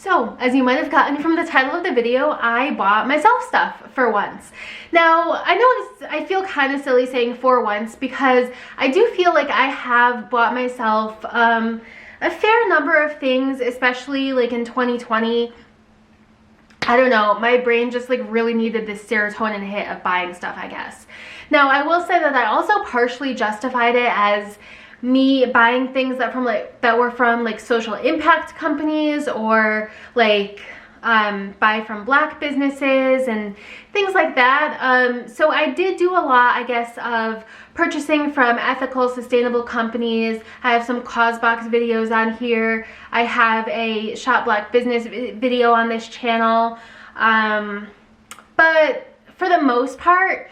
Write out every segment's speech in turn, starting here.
So, as you might have gotten from the title of the video, I bought myself stuff for once. Now, I know I feel kind of silly saying for once because I do feel like I have bought myself a fair number of things, especially like in 2020. I don't know, my brain just like really needed this serotonin hit of buying stuff, I guess. Now, I will say that I also partially justified it as me buying things that were from like social impact companies or like buy from Black businesses and things like that. So I did do a lot, I guess, of purchasing from ethical, sustainable companies. I have some cause box videos on here. I have a Shop Black business video on this channel. But for the most part,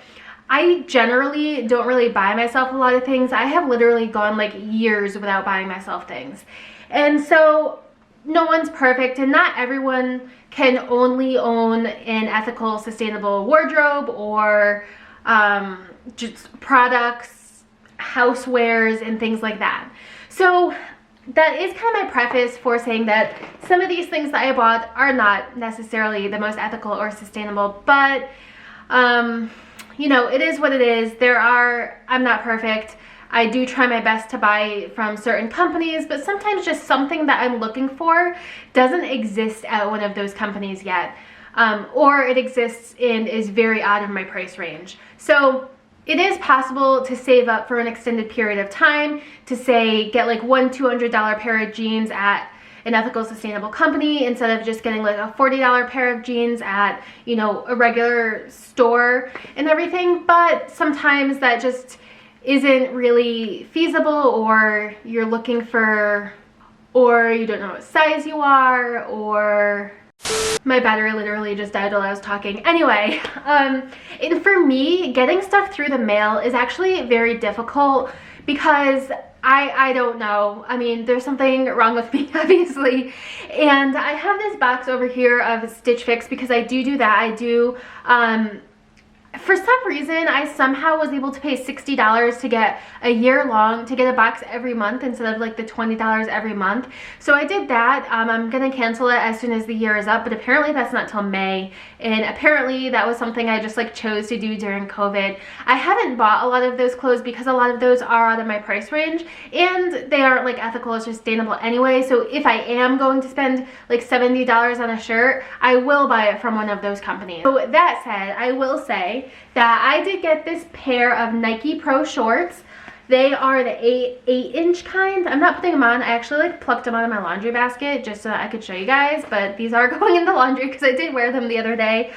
I generally don't really buy myself a lot of things. I have literally gone like years without buying myself things. And so no one's perfect, and not everyone can only own an ethical, sustainable wardrobe or just products, housewares, and things like that. So that is kind of my preface for saying that some of these things that I bought are not necessarily the most ethical or sustainable, but you know, it is what it is. I'm not perfect. I do try my best to buy from certain companies, but sometimes just something that I'm looking for doesn't exist at one of those companies yet. Or it exists and is very out of my price range. So it is possible to save up for an extended period of time to say, get like one $200 pair of jeans at an ethical, sustainable company instead of just getting like a $40 pair of jeans at, you know, a regular store and everything. But sometimes that just isn't really feasible, or you're looking for, or you don't know what size you are, or my battery literally just died while I was talking. Anyway, and for me, getting stuff through the mail is actually very difficult because I don't know. I mean, there's something wrong with me, obviously. And I have this box over here of Stitch Fix because I do that. I do, for some reason, I somehow was able to pay $60 to get a year long, to get a box every month instead of like the $20 every month. So I did that. I'm gonna cancel it as soon as the year is up, but apparently that's not till May. And apparently that was something I just like chose to do during COVID. I haven't bought a lot of those clothes because a lot of those are out of my price range and they aren't like ethical or sustainable anyway. So if I am going to spend like $70 on a shirt, I will buy it from one of those companies. So that said, I will say that I did get this pair of Nike Pro shorts. They are the 8-inch kind. I'm not putting them on. I actually like plucked them out of my laundry basket just so that I could show you guys, but these are going in the laundry because I did wear them the other day.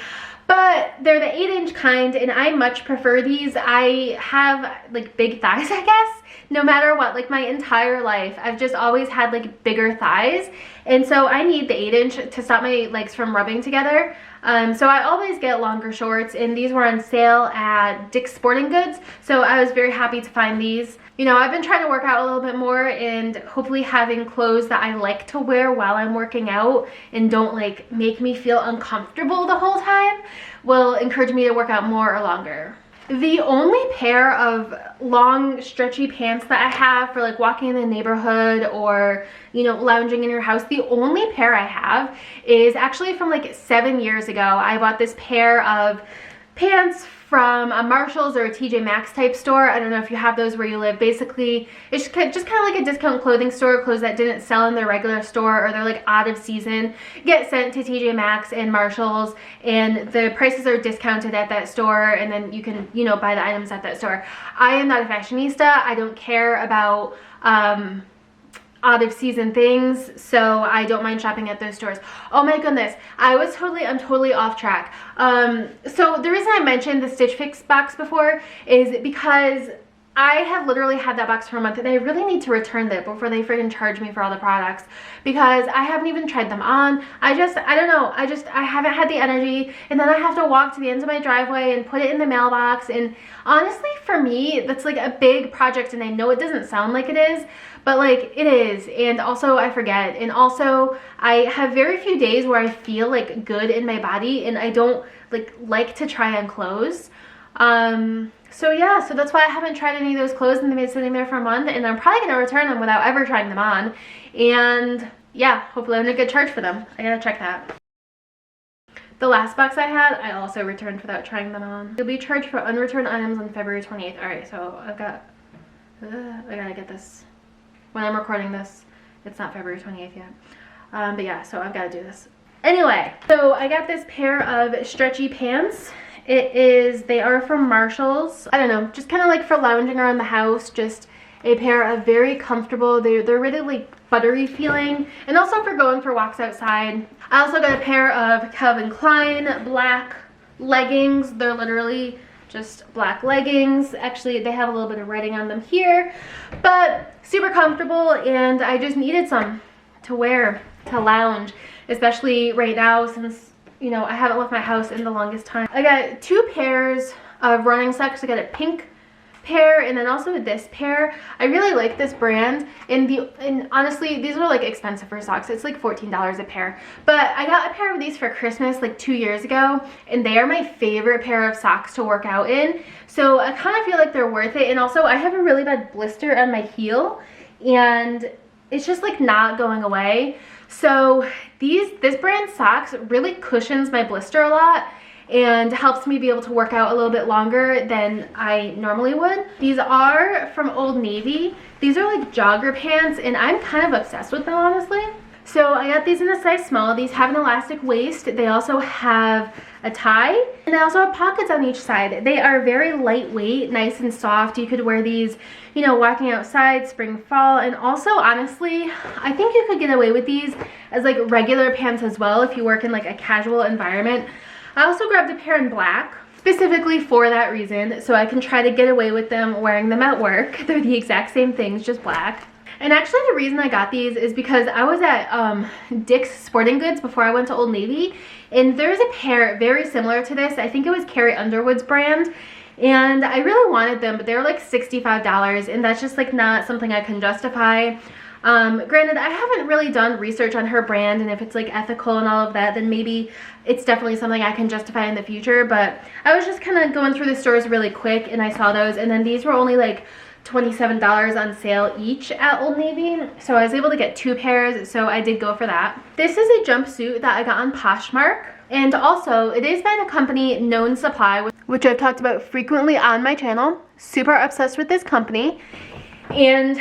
But they're the 8-inch kind and I much prefer these. I have like big thighs, I guess. No matter what, like my entire life, I've just always had like bigger thighs. And so I need the 8-inch to stop my legs from rubbing together. So I always get longer shorts, and these were on sale at Dick's Sporting Goods. So I was very happy to find these. You know, I've been trying to work out a little bit more, and hopefully having clothes that I like to wear while I'm working out and don't like make me feel uncomfortable the whole time will encourage me to work out more or longer. The only pair of long stretchy pants that I have for like walking in the neighborhood or, you know, lounging in your house, the only pair I have is actually from like 7 years ago. I bought this pair of pants from a Marshall's or a TJ Maxx type store. I don't know if you have those where you live. Basically, it's just kind of like a discount clothing store. Clothes that didn't sell in their regular store or they're like out of season get sent to TJ Maxx and Marshall's, and the prices are discounted at that store, and then you can, you know, buy the items at that store. I am not a fashionista. I don't care about out of season things, so I don't mind shopping at those stores. Oh my goodness, I'm totally off track. So the reason I mentioned the Stitch Fix box before is because I have literally had that box for a month and I really need to return that before they freaking charge me for all the products because I haven't even tried them on. I don't know, I haven't had the energy, and then I have to walk to the ends of my driveway and put it in the mailbox, and honestly for me that's like a big project, and I know it doesn't sound like it is, but like it is. And also I forget, and also I have very few days where I feel like good in my body, and I don't like to try on clothes. So yeah, so that's why I haven't tried any of those clothes, and they've been sitting there for a month, and I'm probably gonna return them without ever trying them on. And yeah, hopefully I'm gonna get charged for them. I gotta check that. The last box I had, I also returned without trying them on. You'll be charged for unreturned items on February 28th. Alright, so I gotta get this. When I'm recording this, it's not February 28th yet. But yeah, so I've gotta do this. Anyway, so I got this pair of stretchy pants. They are from Marshalls. I don't know, just kind of like for lounging around the house, just a pair of very comfortable, they're really like buttery feeling, and also for going for walks outside. I also got a pair of Calvin Klein black leggings. They're literally just black leggings. Actually, they have a little bit of writing on them here, but super comfortable, and I just needed some to wear to lounge, especially right now since, you know, I haven't left my house in the longest time. I got 2 pairs of running socks. I got a pink pair and then also this pair. I really like this brand, and honestly these were like expensive for socks. It's like $14 a pair, but I got a pair of these for Christmas like 2 years ago, and they are my favorite pair of socks to work out in, so I kind of feel like they're worth it. And also I have a really bad blister on my heel and it's just like not going away, so this brand socks really cushions my blister a lot and helps me be able to work out a little bit longer than I normally would. These are from Old Navy. These are like jogger pants, and I'm kind of obsessed with them, honestly. So I got these in a size small. These have an elastic waist. They also have a tie, and they also have pockets on each side. They are very lightweight, nice and soft. You could wear these, you know, walking outside, spring, fall, and also, honestly, I think you could get away with these as like regular pants as well if you work in like a casual environment. I also grabbed a pair in black specifically for that reason, so I can try to get away with them wearing them at work. They're the exact same things, just black. And actually the reason I got these is because I was at Dick's Sporting Goods before I went to Old Navy, and there's a pair very similar to this. I think it was Carrie Underwood's brand, and I really wanted them, but they were like $65, and that's just like not something I can justify. Granted, I haven't really done research on her brand, and if it's like ethical and all of that, then maybe it's definitely something I can justify in the future. But I was just kind of going through the stores really quick, and I saw those, and then these were only like $27 on sale each at Old Navy, so I was able to get 2 pairs, so I did go for that. This is a jumpsuit that I got on Poshmark, and also it is by the company Known Supply, which I've talked about frequently on my channel. Super obsessed with this company. And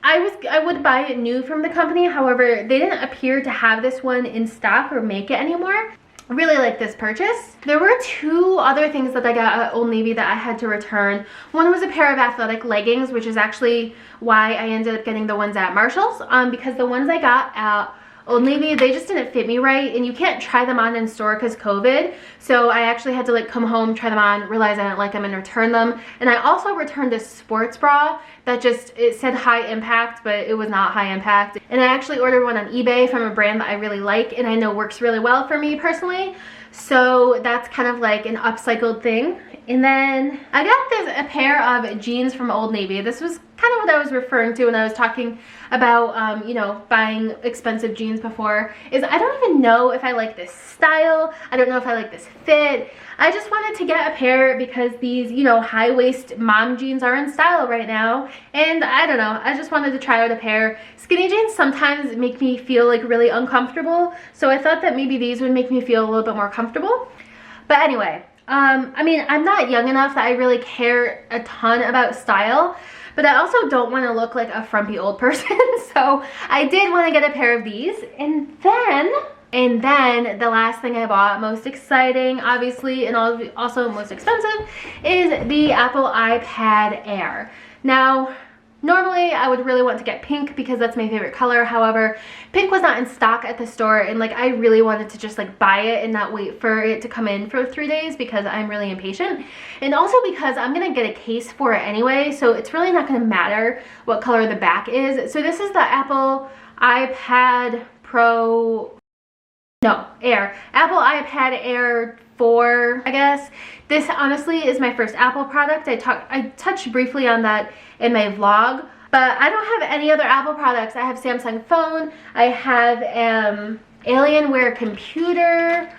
I would buy it new from the company, however they didn't appear to have this one in stock or make it anymore. I really like this purchase. There were 2 other things that I got at Old Navy that I had to return. One was a pair of athletic leggings, which is actually why I ended up getting the ones at Marshalls, because the ones I got at Old Navy, they just didn't fit me right, and you can't try them on in store because COVID. So I actually had to like come home, try them on, realize I didn't like them, and return them. And I also returned a sports bra that it said high impact, but it was not high impact. And I actually ordered one on eBay from a brand that I really like and I know works really well for me personally. So that's kind of like an upcycled thing. And then I got a pair of jeans from Old Navy. This was kind of what I was referring to when I was talking about, you know, buying expensive jeans before, is I don't even know if I like this style. I don't know if I like this fit. I just wanted to get a pair because these, you know, high-waist mom jeans are in style right now. And I don't know, I just wanted to try out a pair. Skinny jeans sometimes make me feel like really uncomfortable, so I thought that maybe these would make me feel a little bit more comfortable. But anyway, I mean, I'm not young enough that I really care a ton about style, but I also don't want to look like a frumpy old person, so I did want to get a pair of these. And then the last thing I bought, most exciting obviously, and also most expensive, is the Apple iPad Air. Now, normally I would really want to get pink because that's my favorite color. However, pink was not in stock at the store, and like I really wanted to just like buy it and not wait for it to come in for 3 days because I'm really impatient. And also because I'm gonna get a case for it anyway, so it's really not gonna matter what color the back is. So this is the Apple iPad Air. Apple iPad Air 4, I guess. This honestly is my first Apple product. I touched briefly on that in my vlog, but I don't have any other Apple products. I have Samsung phone, I have Alienware computer,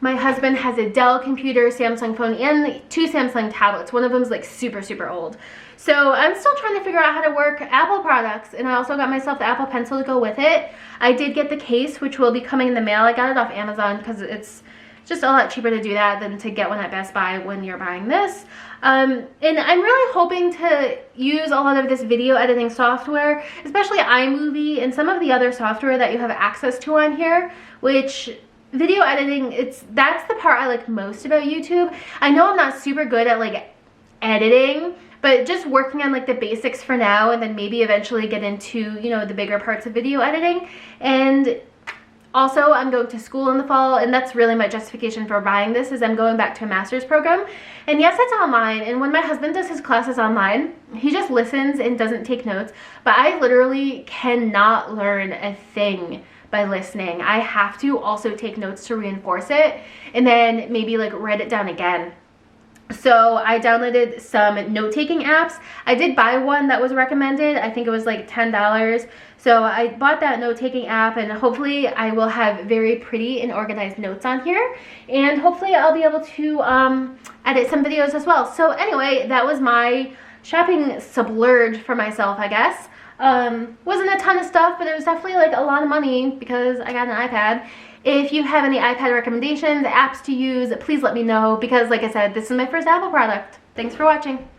My husband has a Dell computer, Samsung phone, and 2 Samsung tablets. One of them is like super, super old. So I'm still trying to figure out how to work Apple products, and I also got myself the Apple Pencil to go with it. I did get the case, which will be coming in the mail. I got it off Amazon because it's just a lot cheaper to do that than to get one at Best Buy when you're buying this. And I'm really hoping to use a lot of this video editing software, especially iMovie and some of the other software that you have access to on here, which video editing, that's the part I like most about YouTube. I know I'm not super good at like editing, but just working on like the basics for now, and then maybe eventually get into, you know, the bigger parts of video editing. And also, I'm going to school in the fall, and that's really my justification for buying this, is I'm going back to a master's program. And yes, it's online, and when my husband does his classes online, he just listens and doesn't take notes. But I literally cannot learn a thing by listening. I have to also take notes to reinforce it, and then maybe like write it down again. So I downloaded some note-taking apps. I did buy one that was recommended. I think it was like $10. So I bought that note-taking app, and hopefully I will have very pretty and organized notes on here. And hopefully I'll be able to edit some videos as well. So anyway, that was my shopping splurge for myself, I guess. Wasn't a ton of stuff, but it was definitely like a lot of money because I got an iPad. If you have any iPad recommendations, apps to use, please let me know, because like I said, this is my first Apple product. Thanks for watching.